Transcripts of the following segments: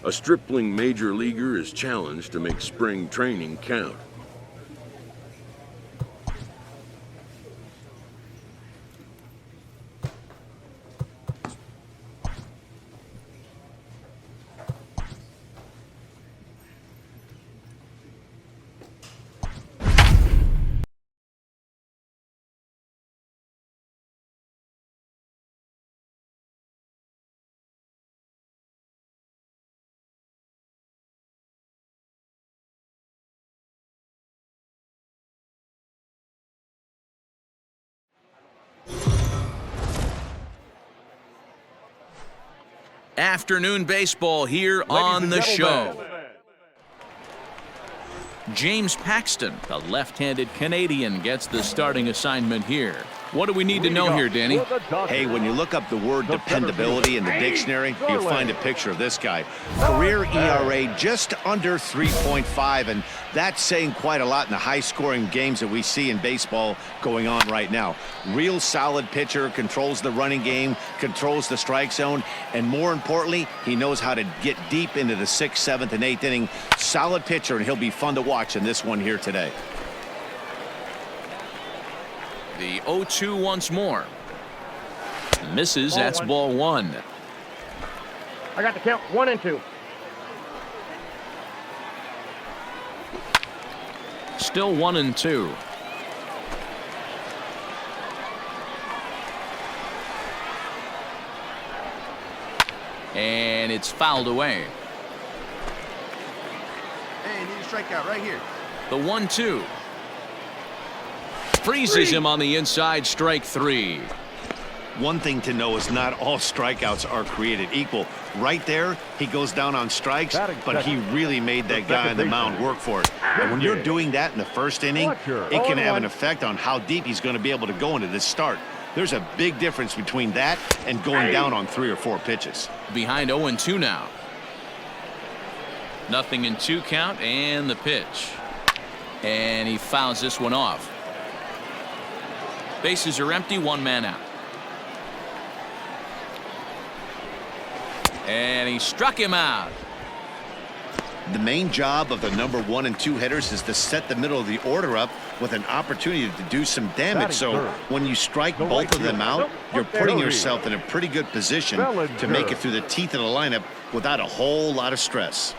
A stripling major leaguer is challenged to make spring training count. Afternoon baseball here on the show. James Paxton, the left-handed Canadian, gets the starting assignment here. What do we need to know here, Danny? Hey, when you look up the word dependability in the dictionary, you'll find a picture of this guy. Career ERA just under 3.5, and that's saying quite a lot in the high-scoring games that we see in baseball going on right now. Real solid pitcher, controls the running game, controls the strike zone, and more importantly, he knows how to get deep into the 6th, 7th, and 8th inning. Solid pitcher, and he'll be fun to watch in this one here today. The 0-2 once more. Misses, that's ball one. I got the count, 1 and 2. Still 1 and 2. And it's fouled away. Hey, need a strikeout right here. The 1-2. Freezes him on the inside, strike 3. One thing to know is not all strikeouts are created equal. Right there, he goes down on strikes, but he really made that guy on the mound work for it. And when you're doing that in the 1st inning, it can have an effect on how deep he's going to be able to go into this start. There's a big difference between that and going down on 3 or 4 pitches. Behind 0-2 now. 0-2 count, and the pitch. And he fouls this one off. Bases are empty, 1 man out. And he struck him out. The main job of the number 1 and 2 hitters is to set the middle of the order up with an opportunity to do some damage. So when you strike both of them out, you're putting yourself in a pretty good position to make it through the teeth of the lineup without a whole lot of stress.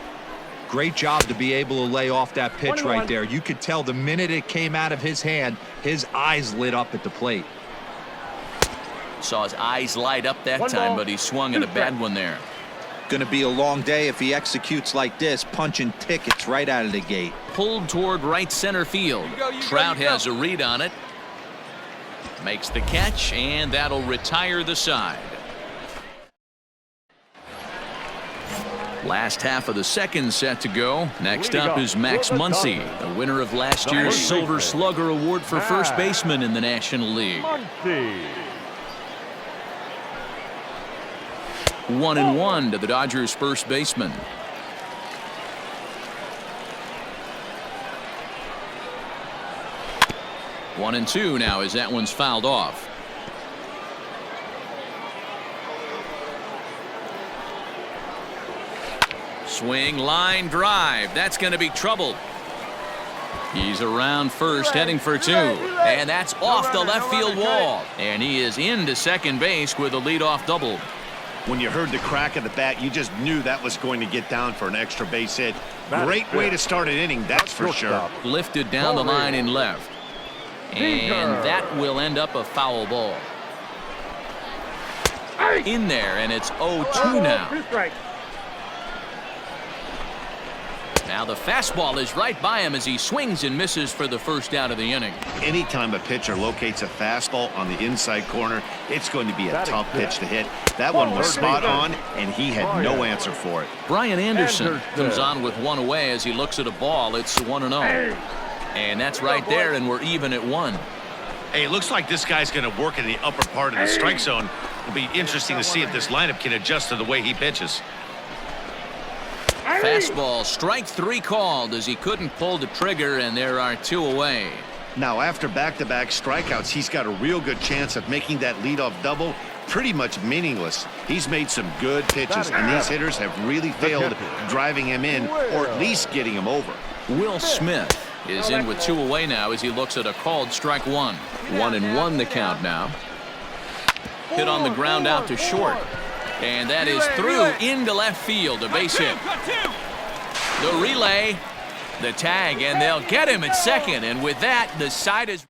Great job to be able to lay off that pitch right there. You could tell the minute it came out of his hand, his eyes lit up at the plate. Saw his eyes light up that time, but he swung at a bad one there. Going to be a long day if he executes like this, punching tickets right out of the gate. Pulled toward right center field. Trout has a read on it. Makes the catch, and that'll retire the side. Last half of the 2nd set to go. Next up is Max Muncy, the winner of last year's Silver Slugger Award for first baseman in the National League. 1-1 to the Dodgers' first baseman. One and 2 now as that one's fouled off. Swing, line drive. That's going to be trouble. He's around first, heading for 2. And that's off the left field wall. And he is into second base with a leadoff double. When you heard the crack of the bat, you just knew that was going to get down for an extra base hit. Great way to start an inning, that's for sure. Lifted down the line in left. And that will end up a foul ball. In there, and it's 0-2 now. Now the fastball is right by him as he swings and misses for the first out of the inning. Anytime a pitcher locates a fastball on the inside corner, it's going to be a tough pitch to hit. That one was spot on, and he had no answer for it. Brian Anderson comes on with 1 away as he looks at a ball. It's 1-0. And that's right there, and we're even at 1. Hey, it looks like this guy's going to work in the upper part of the strike zone. It'll be interesting to see if this lineup can adjust to the way he pitches. Fastball, strike 3 called as he couldn't pull the trigger, and there are 2 away. Now, after back-to-back strikeouts, he's got a real good chance of making that leadoff double pretty much meaningless. He's made some good pitches, and these hitters have really failed driving him in or at least getting him over. Will Smith is in with 2 away now as he looks at a called strike 1. 1-1 the count now. Hit on the ground out to short. And that is through into left field, a base hit. The relay, the tag, and they'll get him at second. And with that, the side is...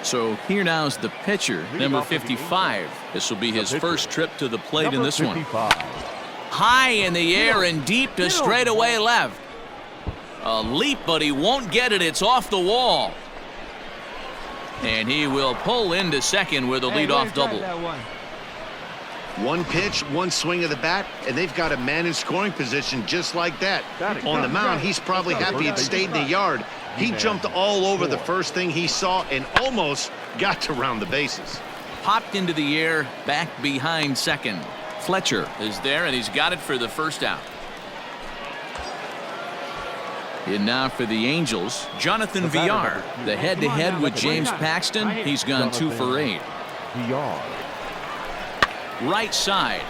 So here now is the pitcher, number 55. This will be his first trip to the plate in this one. High in the air and deep to straightaway left. A leap, but he won't get it. It's off the wall. And he will pull into second with a leadoff double. One pitch, one swing of the bat, and they've got a man in scoring position just like that. On the mound, he's probably happy it stayed in the yard. He jumped all over the first thing he saw and almost got to round the bases. Popped into the air, back behind second. Fletcher is there, and he's got it for the first out. In now for the Angels, Jonathan Villar. The head-to-head with James Paxton. He's gone 2 for 8. Right side,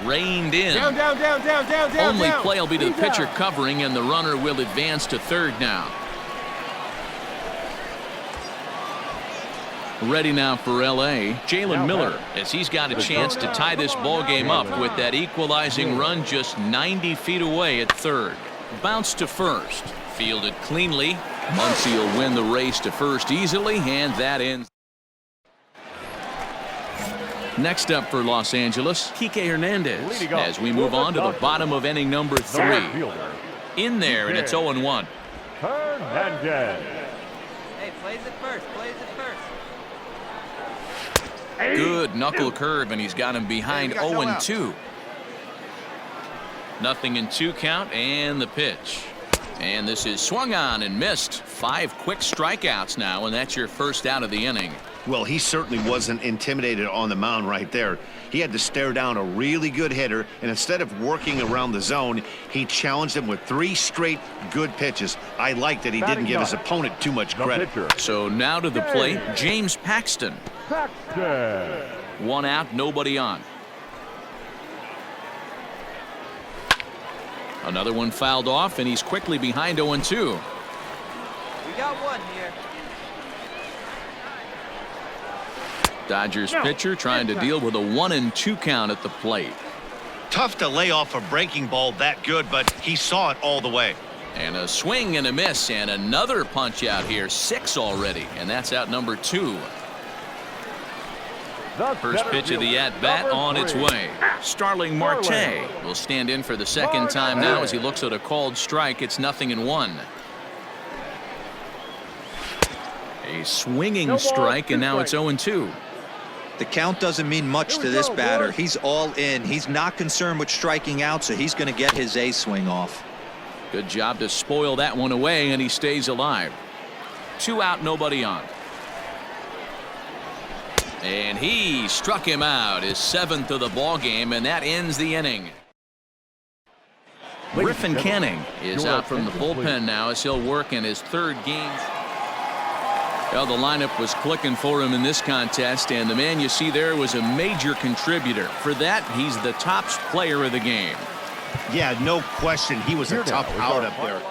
reined in. Only play will be to the pitcher covering, and the runner will advance to third now. Ready now for L.A., Jalen Miller, as he's got a chance to tie this ball game up with that equalizing run just 90 feet away at third. Bounce to first, fielded cleanly. Muncy will win the race to first easily, and that ends. Next up for Los Angeles, Kike Hernandez, as we move on to the bottom of inning number 3. In there, and it's 0-1. Hernandez. Hey, plays it first. Good knuckle curve, and he's got him behind 0-2. Nothing in 2 count, and the pitch. And this is swung on and missed. 5 quick strikeouts now, and that's your first out of the inning. Well, he certainly wasn't intimidated on the mound right there. He had to stare down a really good hitter, and instead of working around the zone, he challenged him with 3 straight good pitches. I like that he didn't give his opponent too much credit. So now to the plate, James Paxton. 1 out, nobody on. Another one fouled off, and he's quickly behind 0-2. We got 1 here. Dodgers pitcher trying to deal with a 1-2 count at the plate. Tough to lay off a breaking ball that good, but he saw it all the way. And a swing and a miss, and another punch out here. 6 already, and that's out number 2. First pitch of the at-bat on its way. Starling Marte will stand in for the second time now as he looks at a called strike. It's 0-1. A swinging strike, and now it's 0-2. The count doesn't mean much to this batter. He's all in. He's not concerned with striking out, so he's going to get his A swing off. Good job to spoil that one away, and he stays alive. 2 out, nobody on. And he struck him out, his 7th of the ball game, and that ends the inning. Griffin Canning is out from the bullpen now as he'll work in his 3rd game. Well, the lineup was clicking for him in this contest, and the man you see there was a major contributor. For that, he's the top player of the game. Yeah, no question. He was a tough out up there.